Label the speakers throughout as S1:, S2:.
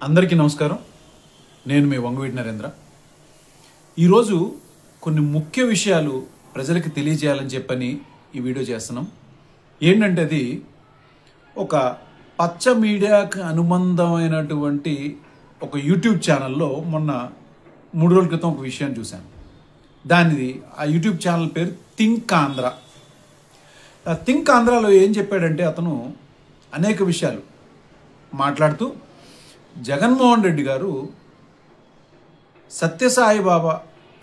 S1: అందరికీ నమస్కారం. నేను మీ వంగవీటి నరేంద్ర. ఈరోజు కొన్ని ముఖ్య విషయాలు ప్రజలకు తెలియజేయాలని చెప్పని ఈ వీడియో చేస్తున్నాం. ఏంటంటే అది ఒక పచ్చ మీడియాకి అనుబంధమైనటువంటి ఒక యూట్యూబ్ ఛానల్లో మొన్న 3 రోజుల క్రితం ఒక విషయాన్ని చూశాను. ఆ యూట్యూబ్ ఛానల్ పేరు థింక్ ఆంధ్ర. థింక్ ఆంధ్రాలో ఏం చెప్పాడంటే అతను అనేక విషయాలు మాట్లాడుతూ జగన్మోహన్ రెడ్డి గారు సత్యసాయిబాబా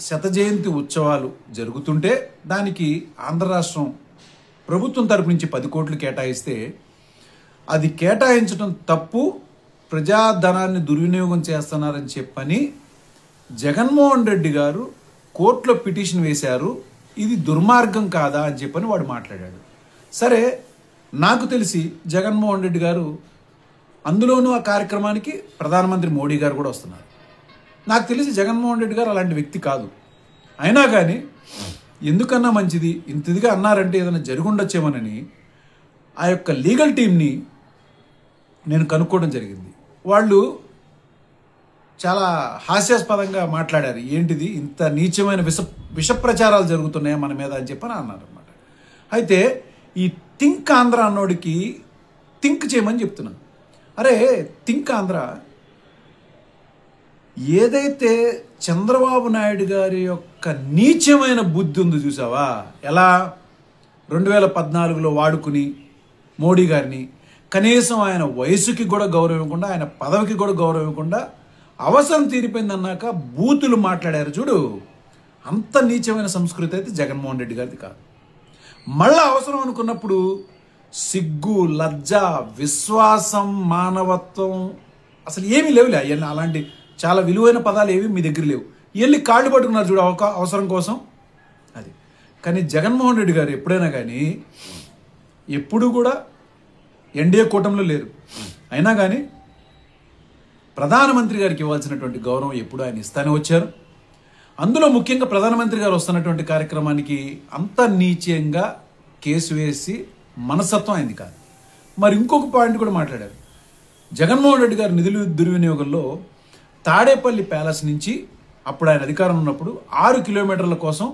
S1: శత జయంతి ఉత్సవాలు జరుగుతుంటే దానికి ఆంధ్ర రాష్ట్రం ప్రభుత్వం తరపు నుంచి 10 కోట్లు కేటాయిస్తే అది కేటాయించడం తప్పు, ప్రజాధనాన్ని దుర్వినియోగం చేస్తున్నారని చెప్పని జగన్మోహన్ రెడ్డి గారు కోర్టులో పిటిషన్ వేశారు. ఇది దుర్మార్గం కాదా అని చెప్పని వాడు మాట్లాడాడు. సరే, నాకు తెలిసి జగన్మోహన్ రెడ్డి గారు అందులోనూ ఆ కార్యక్రమానికి ప్రధానమంత్రి మోడీ గారు కూడా వస్తున్నారు. నాకు తెలిసి జగన్మోహన్ రెడ్డి గారు అలాంటి వ్యక్తి కాదు. అయినా కానీ ఎందుకన్నా మంచిది, ఇంతదిగా అన్నారంటే ఏదైనా జరిగి ఉండొచ్చేమోనని ఆ యొక్క లీగల్ టీంని నేను కనుక్కోవడం జరిగింది. వాళ్ళు చాలా హాస్యాస్పదంగా మాట్లాడారు. ఏంటిది ఇంత నీచమైన విష ప్రచారాలు జరుగుతున్నాయా మన మీద అని చెప్పని అన్నారు అనమాట. అయితే ఈ థింక్ ఆంధ్ర అన్నోడికి థింక్ చేయమని చెప్తున్నాను. అరే, థింక్ ఆంధ్ర ఏదైతే చంద్రబాబు నాయుడు గారి యొక్క నీచమైన బుద్ధి ఉందో చూసావా, ఎలా 2014లో వాడుకుని మోడీ గారిని కనీసం ఆయన వయసుకి కూడా గౌరవం ఇవ్వకుండా, ఆయన పదవికి కూడా గౌరవం ఇవ్వకుండా, అవసరం తీరిపోయిందన్నాక బూతులు మాట్లాడారు చూడు. అంత నీచమైన సంస్కృతి అయితే జగన్మోహన్ రెడ్డి గారిది కాదు. మళ్ళా అవసరం అనుకున్నప్పుడు సిగ్గు, లజ్జ, విశ్వాసం, మానవత్వం అసలు ఏమీ లేవులే. అలాంటి చాలా విలువైన పదాలు ఏవి మీ దగ్గర లేవు. వెళ్ళి కాళ్ళు పట్టుకున్నారు చూడు అవసరం కోసం. అది కానీ జగన్మోహన్ రెడ్డి గారు ఎప్పుడైనా కానీ ఎప్పుడు కూడా ఎన్డీఏ కూటమిలో లేరు. అయినా కానీ ప్రధానమంత్రి గారికి ఇవ్వాల్సినటువంటి గౌరవం ఎప్పుడు ఆయన ఇస్తానే వచ్చారు. అందులో ముఖ్యంగా ప్రధానమంత్రి గారు వస్తున్నటువంటి కార్యక్రమానికి అంత నీచంగా కేసు వేసి మనస్తత్వం అయింది కాదు. మరి ఇంకొక పాయింట్ కూడా మాట్లాడారు. జగన్మోహన్ రెడ్డి గారు నిధుల దుర్వినియోగంలో తాడేపల్లి ప్యాలెస్ నుంచి అప్పుడు ఆయన అధికారం ఉన్నప్పుడు 6 కిలోమీటర్ల కోసం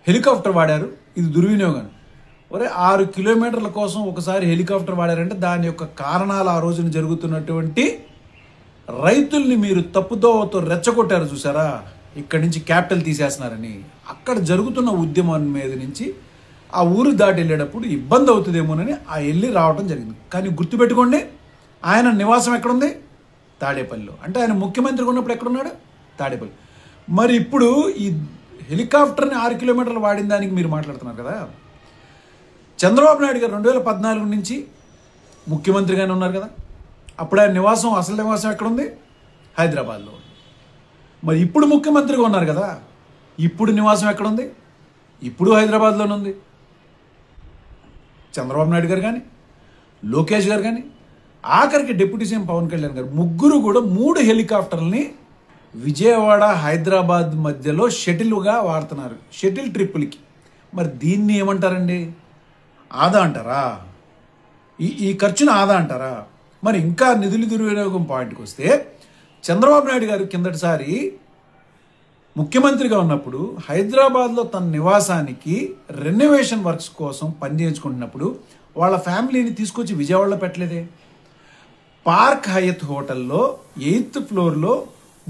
S1: హెలికాప్టర్ వాడారు. ఇది దుర్వినియోగం. 6 కిలోమీటర్ల కోసం ఒకసారి హెలికాప్టర్ వాడారంటే దాని యొక్క కారణాలు ఆ రోజున జరుగుతున్నటువంటి రైతుల్ని మీరు తప్పుదోవతో రెచ్చగొట్టారు చూసారా. ఇక్కడి నుంచి క్యాపిటల్ తీసేస్తున్నారని అక్కడ జరుగుతున్న ఉద్యమం మీద నుంచి ఆ ఊరు దాటి వెళ్ళేటప్పుడు ఇబ్బంది అవుతుందేమోనని ఆ వెళ్ళి రావడం జరిగింది. కానీ గుర్తుపెట్టుకోండి, ఆయన నివాసం ఎక్కడుంది? తాడేపల్లిలో. అంటే ఆయన ముఖ్యమంత్రిగా ఉన్నప్పుడు ఎక్కడున్నాడు? తాడేపల్లి. మరి ఇప్పుడు ఈ హెలికాప్టర్ని 6 కిలోమీటర్లు వాడిన దానికి మీరు మాట్లాడుతున్నారు కదా. చంద్రబాబు నాయుడు గారు 2014 నుంచి ముఖ్యమంత్రిగానే ఉన్నారు కదా. అప్పుడు ఆయన నివాసం, అసలు నివాసం ఎక్కడుంది? హైదరాబాద్లో. మరి ఇప్పుడు ముఖ్యమంత్రిగా ఉన్నారు కదా, ఇప్పుడు నివాసం ఎక్కడుంది? ఇప్పుడు హైదరాబాద్లోనే ఉంది. చంద్రబాబు నాయుడు గారు కానీ, లోకేష్ గారు కానీ, ఆఖరికి డిప్యూటీ సీఎం పవన్ కళ్యాణ్ గారు ముగ్గురు కూడా 3 హెలికాప్టర్లని విజయవాడ, హైదరాబాద్ మధ్యలో షటిల్గా వాడుతున్నారు, షటిల్ ట్రిప్పులకి. మరి దీన్ని ఏమంటారండి? ఆదా అంటారా? ఈ ఖర్చును ఆదా అంటారా? మరి ఇంకా నిధుల దుర్వినియోగం పాయింట్కి వస్తే చంద్రబాబు నాయుడు గారు కిందటిసారి ముఖ్యమంత్రిగా ఉన్నప్పుడు హైదరాబాద్లో తన నివాసానికి రెనోవేషన్ వర్క్స్ కోసం పనిచేయించుకుంటున్నప్పుడు వాళ్ళ ఫ్యామిలీని తీసుకొచ్చి విజయవాడలో పెట్టలేదే. పార్క్ హయత్ హోటల్లో 8th ఫ్లోర్లో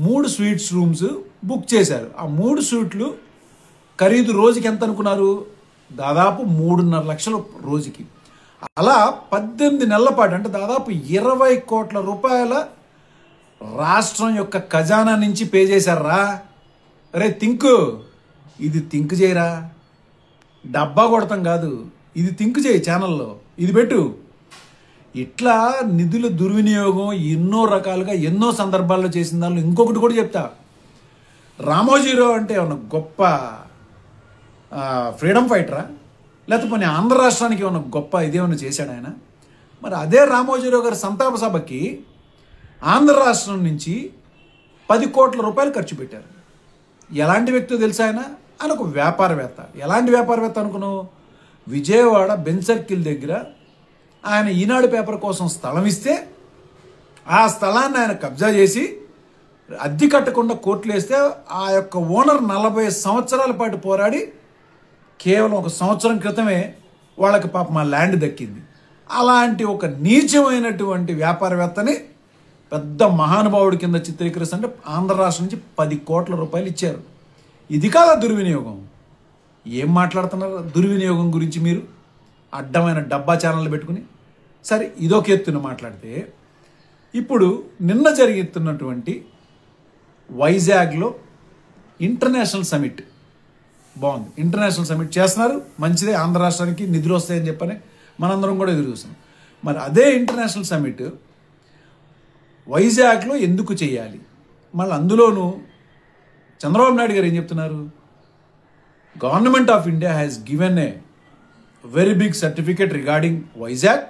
S1: 3 స్వీట్స్ రూమ్స్ బుక్ చేశారు. ఆ 3 స్వీట్లు ఖరీదు రోజుకి ఎంత అనుకున్నారు? దాదాపు 3.5 లక్షలు రోజుకి. అలా 18 నెలల పాటు, అంటే దాదాపు 20 కోట్ల రూపాయల రాష్ట్రం యొక్క ఖజానా నుంచి పే చేశారా. అరే ఇది థింక్ చేయరా, డబ్బా కొడతాం కాదు, ఇది థింక్ చేయి ఛానల్లో, ఇది పెట్టు. ఇట్లా నిధుల దుర్వినియోగం ఎన్నో రకాలుగా ఎన్నో సందర్భాల్లో చేసిన దానిలో ఇంకొకటి కూడా చెప్తా. రామోజీరావు అంటే ఏమన్నా గొప్ప ఫ్రీడమ్ ఫైటరా, లేకపోతే ఆంధ్ర రాష్ట్రానికి ఏమన్నా గొప్ప ఇదేమన్నా చేశాడు ఆయన? మరి అదే రామోజీరావు గారి సంతాప సభకి ఆంధ్ర రాష్ట్రం నుంచి 10 కోట్ల రూపాయలు ఖర్చు పెట్టారు. ఎలాంటి వ్యక్తితో తెలుసా ఆయన? ఆయన ఒక వ్యాపారవేత్త. ఎలాంటి వ్యాపారవేత్త అనుకున్నావు? విజయవాడ బెంచ్ సర్కిల్ దగ్గర ఆయన ఈనాడు పేపర్ కోసం స్థలం ఇస్తే ఆ స్థలాన్ని ఆయన కబ్జా చేసి అద్దె కట్టకుండా కోర్టులు వేస్తే ఆ యొక్క ఓనర్ 40 సంవత్సరాల పాటు పోరాడి కేవలం 1 సంవత్సరం క్రితమే వాళ్ళకి పాపం ఆ ల్యాండ్ దక్కింది. అలాంటి ఒక నీచమైనటువంటి వ్యాపారవేత్తని పెద్ద మహానుభావుడి కింద చిత్రీకరిస్తుంటే ఆంధ్ర రాష్ట్రం నుంచి 10 కోట్ల రూపాయలు ఇచ్చారు. ఇది కాదా దుర్వినియోగం? ఏం మాట్లాడుతున్నారు దుర్వినియోగం గురించి మీరు? అడ్డమైన డబ్బా ఛానళ్ళు పెట్టుకుని. సరే, ఇదొక ఎత్తున మాట్లాడితే, ఇప్పుడు నిన్న జరుగుతున్నటువంటి వైజాగ్లో ఇంటర్నేషనల్ సమిట్ బాగుంది. ఇంటర్నేషనల్ సమిట్ చేస్తున్నారు, మంచిదే, ఆంధ్ర రాష్ట్రానికి నిధులు వస్తాయని చెప్పని మనందరం కూడా ఎదురు చూస్తున్నాం. మరి అదే ఇంటర్నేషనల్ సమిట్ వైజాగ్లో ఎందుకు చేయాలి? మళ్ళీ అందులోనూ చంద్రబాబు నాయుడు గారు ఏం చెప్తున్నారు? Government of India has given a very big certificate regarding Vizag.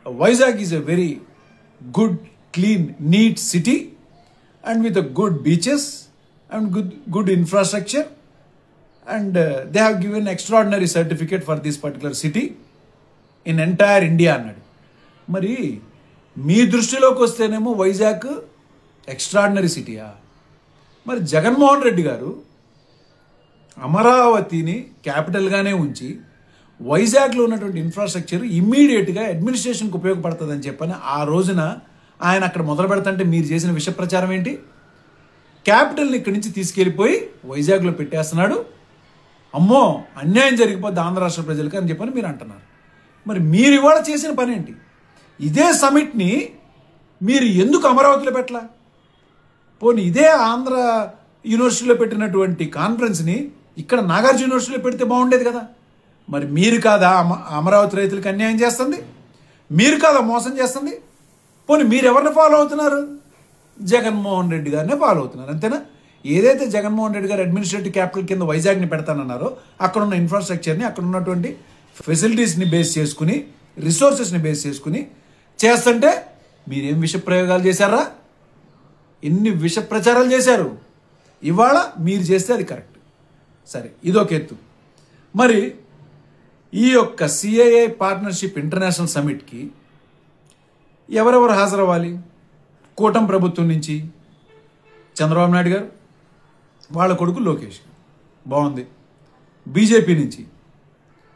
S1: Vizag is a very good, clean, neat city and with a good beaches and good infrastructure, and they have given extraordinary certificate for this particular city in entire India అన్నాడు. మరి మీ దృష్టిలోకి వస్తేనేమో Vizag extraordinary సిటీయా? మరి జగన్మోహన్ రెడ్డి గారు అమరావతిని క్యాపిటల్గానే ఉంచి వైజాగ్లో ఉన్నటువంటి infrastructure ఇమ్మీడియట్గా అడ్మినిస్ట్రేషన్కి ఉపయోగపడుతుందని చెప్పని ఆ రోజున ఆయన అక్కడ మొదలు పెడతంటే మీరు చేసిన విష ప్రచారం ఏంటి? క్యాపిటల్ని ఇక్కడి నుంచి తీసుకెళ్ళిపోయి వైజాగ్లో పెట్టేస్తున్నాడు, అమ్మో అన్యాయం జరిగిపోద్ది ఆంధ్ర రాష్ట్ర ప్రజలకి అని చెప్పని మీరు అంటున్నారు. మరి మీరు ఇవాళ చేసిన పని ఏంటి? ఇదే సమిట్ని మీరు ఎందుకు అమరావతిలో పెట్టలా? పోనీ ఇదే ఆంధ్ర యూనివర్సిటీలో పెట్టినటువంటి కాన్ఫరెన్స్ని ఇక్కడ నాగార్జున యూనివర్సిటీలో పెడితే బాగుండేది కదా. మరి మీరు కాదా అమరావతి రైతులకు అన్యాయం చేస్తుంది? మీరు కాదా మోసం చేస్తుంది? పోనీ మీరు ఎవరిని ఫాలో అవుతున్నారు? జగన్మోహన్ రెడ్డి గారినే ఫాలో అవుతున్నారు, అంతేనా? ఏదైతే జగన్మోహన్ రెడ్డి గారు అడ్మినిస్ట్రేటివ్ క్యాపిటల్ కింద వైజాగ్ని పెడతానన్నారో అక్కడ ఉన్న ఇన్ఫ్రాస్ట్రక్చర్ని, అక్కడ ఉన్నటువంటి ఫెసిలిటీస్ని బేస్ చేసుకుని, రిసోర్సెస్ని బేస్ చేసుకుని చేస్తుంటే మీరేం విష ప్రయోగాలు చేశారా? ఎన్ని విష ప్రచారాలు చేశారు? ఇవాళ మీరు చేస్తే అది కరెక్ట్. సరే, ఇదొక ఎత్తు. మరి ఈ యొక్క సిఐఐ పార్ట్నర్షిప్ ఇంటర్నేషనల్ సమిట్కి ఎవరెవరు హాజరవ్వాలి? కూటమి ప్రభుత్వం నుంచి చంద్రబాబు నాయుడు గారు, వాళ్ళ కొడుకు లోకేష్, బాగుంది. బీజేపీ నుంచి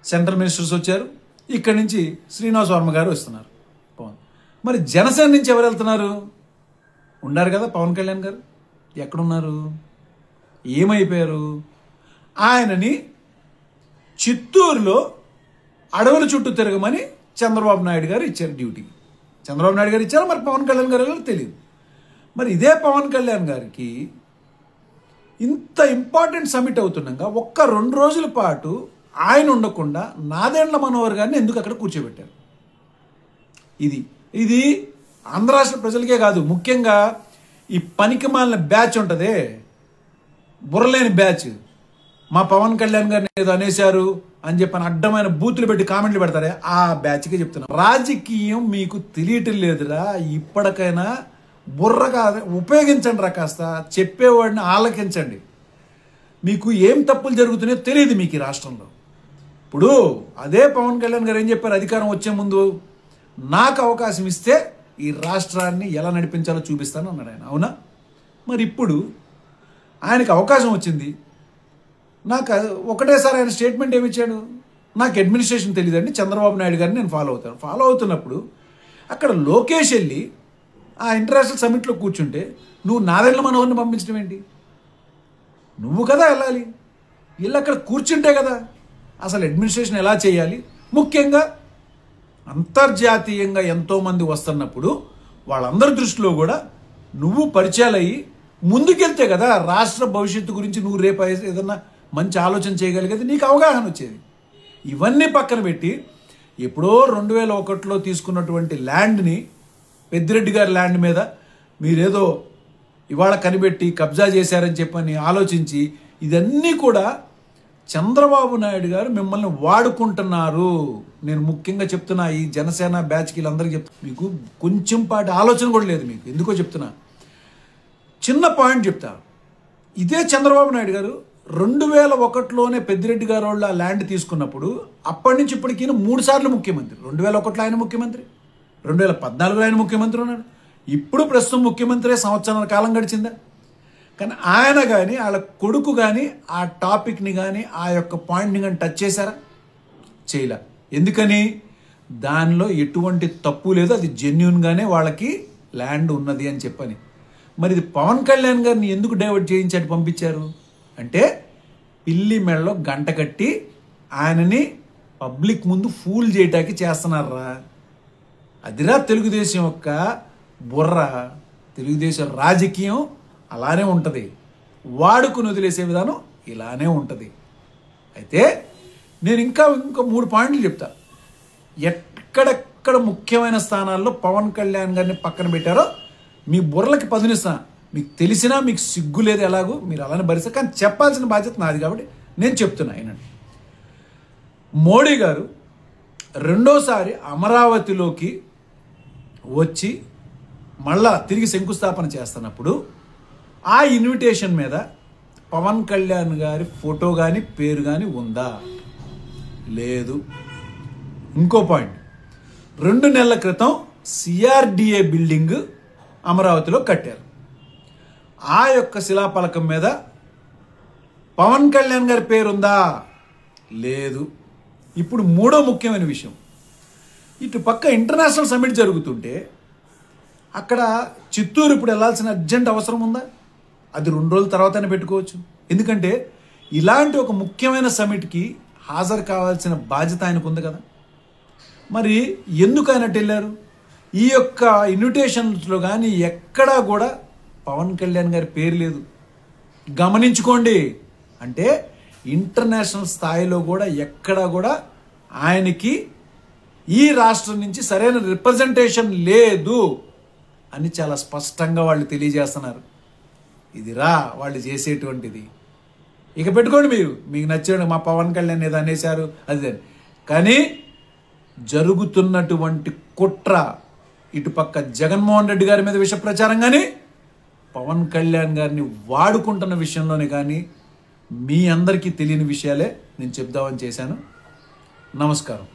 S1: సెంట్రల్ మినిస్టర్స్ వచ్చారు, ఇక్కడి నుంచి శ్రీనివాస్ వర్మ గారు వస్తున్నారు, బాగుంది. మరి జనసేన నుంచి ఎవరు వెళ్తున్నారు? ఉన్నారు కదా పవన్ కళ్యాణ్ గారు, ఎక్కడున్నారు? ఏమైపోయారు? ఆయనని చిత్తూరులో అడవుల చుట్టూ తిరగమని చంద్రబాబు నాయుడు గారు ఇచ్చారు డ్యూటీ. చంద్రబాబు నాయుడు గారు ఇచ్చారు, మరి పవన్ కళ్యాణ్ గారు తెలియదు. మరి ఇదే పవన్ కళ్యాణ్ గారికి ఇంత ఇంపార్టెంట్ సమిట్ అవుతున్నాగా 1-2 రోజుల పాటు ఆయన ఉండకుండా నాదెండ్ల మనోహర్ గారిని ఎందుకు అక్కడ కూర్చోబెట్టారు? ఇది ఆంధ్ర రాష్ట్ర ప్రజలకే కాదు, ముఖ్యంగా ఈ పనికిమాలిన బ్యాచ్ ఉంటుందే, బుర్రలేని బ్యాచ్, మా పవన్ కళ్యాణ్ గారిని ఏదో అనేశారు అని చెప్పని అడ్డమైన బూతులు పెట్టి కామెంట్లు పెడతారే, ఆ బ్యాచ్కే చెప్తున్నా. రాజకీయం మీకు తెలియటం లేదురా, ఇప్పటికైనా బుర్రగా ఉపయోగించండి రా, కాస్త చెప్పేవాడిని ఆలకించండి. మీకు ఏం తప్పులు జరుగుతున్నాయో తెలియదు మీకు ఈ రాష్ట్రంలో. ఇప్పుడు అదే పవన్ కళ్యాణ్ గారు ఏం చెప్పారు అధికారం వచ్చే ముందు? నాకు అవకాశం ఇస్తే ఈ రాష్ట్రాన్ని ఎలా నడిపించాలో చూపిస్తాను అన్నాడు ఆయన, అవునా? మరి ఇప్పుడు ఆయనకు అవకాశం వచ్చింది, నాకు ఒకటేసారి ఆయన స్టేట్మెంట్ ఏమిచ్చాడు? నాకు అడ్మినిస్ట్రేషన్ తెలియదండి, చంద్రబాబు నాయుడు గారిని నేను ఫాలో అవుతాను. ఫాలో అవుతున్నప్పుడు అక్కడ లోకేష్ వెళ్ళి ఆ ఇంటర్నేషనల్ సమిట్లో కూర్చుంటే నువ్వు నాదెండ్ల మనోహర్ని పంపించడం ఏంటి? నువ్వు కదా వెళ్ళాలి, వీళ్ళు అక్కడ కూర్చుంటే కదా అసలు అడ్మినిస్ట్రేషన్ ఎలా చేయాలి. ముఖ్యంగా అంతర్జాతీయంగా ఎంతోమంది వస్తున్నప్పుడు వాళ్ళందరి దృష్టిలో కూడా నువ్వు పరిచయాలు అయ్యి ముందుకెళ్తే కదా రాష్ట్ర భవిష్యత్తు గురించి నువ్వు రేపు ఏదన్నా మంచి ఆలోచన చేయగలిగేది, నీకు అవగాహన వచ్చేది. ఇవన్నీ పక్కన పెట్టి ఎప్పుడో 2001లో తీసుకున్నటువంటి ల్యాండ్ని, పెద్దిరెడ్డి గారి ల్యాండ్ మీద మీరేదో ఇవాళ కనిపెట్టి కబ్జా చేశారని చెప్పని ఆలోచించి ఇదన్నీ కూడా చంద్రబాబు నాయుడు గారు మిమ్మల్ని వాడుకుంటున్నారు. నేను ముఖ్యంగా చెప్తున్నా, ఈ జనసేన బ్యాచ్కి వీళ్ళందరికీ చెప్తున్నా, మీకు కొంచెం పాటి ఆలోచన కూడా లేదు మీకు. ఎందుకో చెప్తున్నా, చిన్న పాయింట్ చెప్తా. ఇదే చంద్రబాబు నాయుడు గారు 2001లోనే పెద్దిరెడ్డి గారు వాళ్ళు ఆ ల్యాండ్ తీసుకున్నప్పుడు అప్పటి నుంచి ఇప్పటికీ 3 సార్లు ముఖ్యమంత్రి. 2001లో ఆయన ముఖ్యమంత్రి, 2014లో ఆయన ముఖ్యమంత్రి ఉన్నాడు, ఇప్పుడు ప్రస్తుతం ముఖ్యమంత్రి సంవత్సరాల కాలం గడిచిందా? కానీ ఆయన కానీ వాళ్ళ కొడుకు కానీ ఆ టాపిక్ని కానీ ఆ యొక్క పాయింట్ని కానీ టచ్ చేశారా? చేయలే. ఎందుకని? దానిలో ఎటువంటి తప్పు లేదు, అది జెన్యున్గానే వాళ్ళకి ల్యాండ్ ఉన్నది అని చెప్పని. మరి ఇది పవన్ కళ్యాణ్ గారిని ఎందుకు డైవర్ట్ చేయించి అటు పంపించారు అంటే, పిల్లి మెడలో గంట కట్టి ఆయనని పబ్లిక్ ముందు ఫూల్ చేయటానికి చేస్తున్నారా? అదిరా తెలుగుదేశం యొక్క బుర్ర. తెలుగుదేశం రాజకీయం అలానే ఉంటుంది, వాడుకుని వదిలేసే విధానం ఇలానే ఉంటుంది. అయితే నేను ఇంకా 3 పాయింట్లు చెప్తా. ఎక్కడెక్కడ ముఖ్యమైన స్థానాల్లో పవన్ కళ్యాణ్ గారిని పక్కన పెట్టారో మీ బుర్రలకి పదునిస్తా. మీకు తెలిసినా మీకు సిగ్గు లేదు, ఎలాగో మీరు అలానే భరిస్తారు. కానీ చెప్పాల్సిన బాధ్యత నాది కాబట్టి నేను చెప్తున్నా. అయినండి, మోడీ గారు రెండోసారి అమరావతిలోకి వచ్చి మళ్ళా తిరిగి శంకుస్థాపన చేస్తున్నప్పుడు ఆ ఇన్విటేషన్ మీద పవన్ కళ్యాణ్ గారి ఫోటో కానీ పేరు కానీ ఉందా? లేదు. ఇంకో పాయింట్, 2 నెలల క్రితం సిఆర్డిఏ బిల్డింగ్ అమరావతిలో కట్టారు. ఆ యొక్క శిలాఫలకం మీద పవన్ కళ్యాణ్ గారి పేరుందా? లేదు. ఇప్పుడు 3వ ముఖ్యమైన విషయం, ఇటు పక్క ఇంటర్నేషనల్ సమ్మిట్ జరుగుతుంటే అక్కడ చిత్తూరు ఇప్పుడు వెళ్ళాల్సిన అర్జెంట్ అవసరం ఉందా? అది 2 రోజుల తర్వాతనే పెట్టుకోవచ్చు. ఎందుకంటే ఇలాంటి ఒక ముఖ్యమైన సమ్మిట్కి హాజరు కావాల్సిన బాధ్యత ఆయనకు ఉంది కదా. మరి ఎందుకు ఆయనట్టు వెళ్ళారు? ఈ యొక్క ఇన్విటేషన్స్లో కానీ ఎక్కడా కూడా పవన్ కళ్యాణ్ గారి పేరు లేదు. గమనించుకోండి. అంటే ఇంటర్నేషనల్ స్థాయిలో కూడా ఎక్కడా కూడా ఆయనకి ఈ రాష్ట్రం నుంచి సరైన రిప్రజెంటేషన్ లేదు అని చాలా స్పష్టంగా వాళ్ళు తెలియజేస్తున్నారు. ఇదిరా వాళ్ళు చేసేటువంటిది. ఇక పెట్టుకోండి, మీకు నచ్చేయండి. మా పవన్ కళ్యాణ్ ఏదో అనేశారు అది. కానీ జరుగుతున్నటువంటి కుట్ర ఇటుపక్క జగన్మోహన్ రెడ్డి గారి మీద విష ప్రచారం కానీ పవన్ కళ్యాణ్ గారిని వాడుకుంటున్న విషయంలోనే కానీ మీ అందరికీ తెలియని విషయాలే నేను చెప్దామని చేశాను. నమస్కారం.